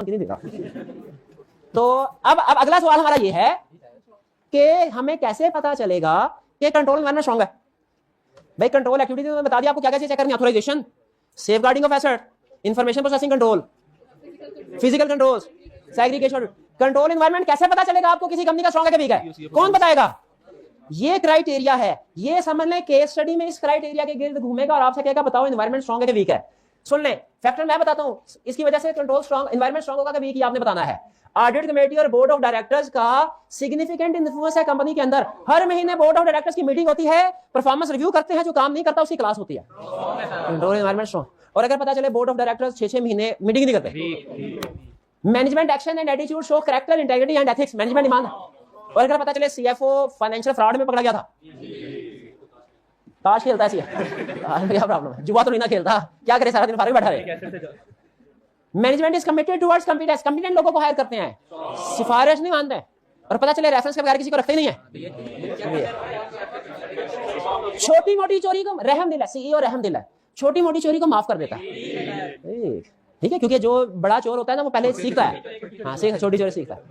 नहीं दे रहा। तो अब अगला सवाल हमारा ये है कि हमें कैसे पता चलेगा कि कंट्रोल एनवायरनमेंट स्ट्रांग है। भाई कंट्रोल एक्टिविटी तो बता दिया आपको, क्या क्या चेक करनी है, authorization, safeguarding of asset, information processing control, physical controls, segregation. Control environment कैसे पता चलेगा आपको किसी कंपनी का स्ट्रांग है कि वीक है? कौन बताएगा? ये क्राइटेरिया है, ये समझ लें। केस स्टडी में इस क्राइटेरिया के गिर्द घूमेगा और आपसे कहेगा बताओ एनवायरनमेंट स्ट्रांग है कि वीक है। सुन लें, फैक्टर मैं बताता हूं, इसकी वजह से कंट्रोल स्ट्रांग, एनवायरनमेंट स्ट्रांग होगा कि वीक, ये आपने बताना है। ऑडिट कमेटी और बोर्ड ऑफ डायरेक्टर्स का सिग्निफिकेंट इन्फ्लुएंस है कंपनी के अंदर। हर महीने बोर्ड ऑफ डायरेक्टर्स की मीटिंग होती है, परफॉर्मेंस रिव्यू करते हैं, जो काम नहीं करता उसकी क्लास होती है। Control environment strong. और अगर पता चले बोर्ड ऑफ डायरेक्टर्स 6-6 महीने मीटिंग नहीं करते, management action and attitude show character, integrity and ethics, management demand. और अगर पता चले सीएफओ फाइनेंशियल फ्रॉड में पकड़ा गया था, ताश खेलता है, क्या प्रॉब्लम है, जुआ तो नहीं ना खेलता, क्या करे सारा दिन फारिग बैठा रहे। Management is committed towards competence, competent लोगों को हायर करते हैं, सिफारिश नहीं मानते हैं। और पता चले रेफरेंस के बगैर किसी को रखते नहीं है। छोटी मोटी चोरी को रहम दिल है, सीईओ रहम दिल है, छोटी मोटी चोरी को माफ कर देता है, ठीक है, क्योंकि जो बड़ा चोर होता है ना वो पहले सीखता है, हाँ सीखता, छोटी चोरी सीखता है।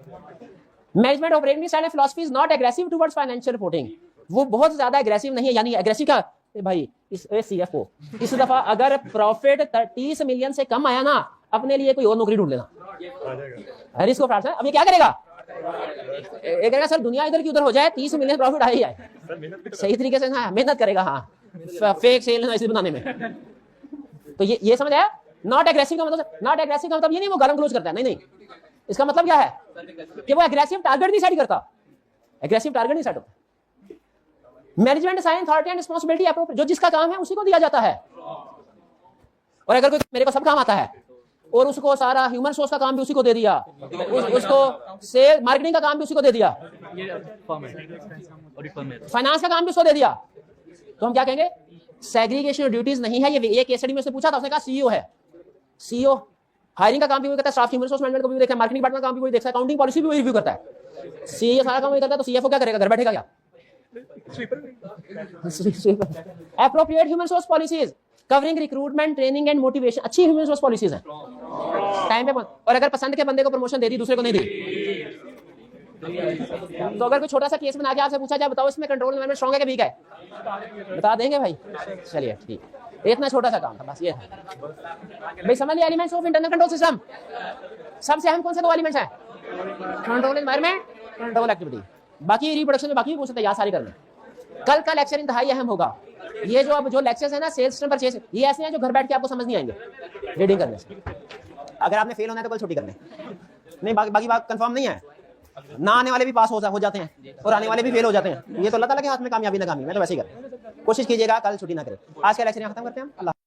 Management operating style and philosophy is not aggressive towards financial reporting, वो बहुत ज्यादा एग्रेसिव नहीं है। यानी एग्रेसिव का भाई इस सीएफओ इस दफा अगर प्रॉफिट 30 मिलियन से कम आया ना, अपने लिए कोई और नौकरी ढूंढ लेना। रिस्क ऑफ अब ये क्या करेगा? एक करेगा सर दुनिया इधर की उधर हो जाए, 30 मिलियन प्रॉफिट आ ही जाए, सही तरीके से हाँ मेहनत करेगा, हाँ फेक सेल ऐसे बनाने में। तो ये समझ आया? नॉट एग्रेसिव का मतलब, नॉट एग्रेसिव का मतलब ये नहीं वो गालम क्लोज करता है, नहीं नहीं, इसका मतलब क्या है कि वो एग्रेसिव टारगेट नहीं सेट करता, एग्रेसिव टारगेट नहीं सेट होता। Management assign authority and responsibility appropriate, जो जिसका काम है उसी को दिया जाता है। और अगर कोई मेरे को सब काम आता है और उसको सारा ह्यूमन सोर्स का काम भी उसी को दे दिया, उसको सेल मार्केटिंग का काम भी उसी को दे दिया, फाइनेंस का काम भी उसको दे दिया, तो हम क्या कहेंगे? सेग्रीगेशन ऑफ ड्यूटीज नहीं है। ये केस स्टडी में से पूछा था, उसने कहा सीईओ है। सीईओ हायरिंग का काम भी वही करता है, स्टाफ ह्यूमन रिसोर्स मैनेजमेंट को भी देखता है, मार्केटिंग डिपार्टमेंट का काम भी वही देखता है, अकाउंटिंग पॉलिसी भी वही रिव्यू करता है। सीईओ सारा काम वही करता है, तो सीएफओ क्या करेगा? घर बैठेगा क्या? Appropriate human resource policies covering recruitment, training and motivation, अच्छी ह्यूमन रिसोर्स पॉलिसीज हैं टाइम पे। और अगर पसंद के बंदे को प्रमोशन दे दी, दूसरे को नहीं दी, तो अगर कोई छोटा सा केस बना के आपसे पूछा जाए बताओ इसमें कंट्रोल एनवायरनमेंट स्ट्रांग है कि वीक है, बता देंगे भाई? चलिए ठीक, इतना छोटा सा काम था बस ये था भाई। समझ लिया elements of internal control system. सबसे अहम कौन से दो एलिमेंट्स हैं? Control environment, control activity. बाकी रिप्रोडक्शन में बाकी भी पूछ सकते हैं, याद सारी करने। कल का लेक्चर इंतहाई अहम होगा। ये जो अब जो लेक्चर्स है ना सेल्स सिस्टम परचेज, ये ऐसे हैं जो घर बैठ के आपको समझ नहीं आएंगे रीडिंग करने से। अगर आपने फेल होना है तो कल छुट्टी कर लें, नहीं बाकी बात कंफर्म नहीं है। ना आने वाले भी पास हो जाते हैं और आने वाले भी फेल हो जाते हैं। ये तो अल्लाह ताला के हाथ में कामयाबी नाकामी, मैं तो वैसे ही कर कोशिश कीजिएगा कल छुट्टी ना करें। आज का लेक्चर यहाँ खत्म करते हैं। अल्लाह।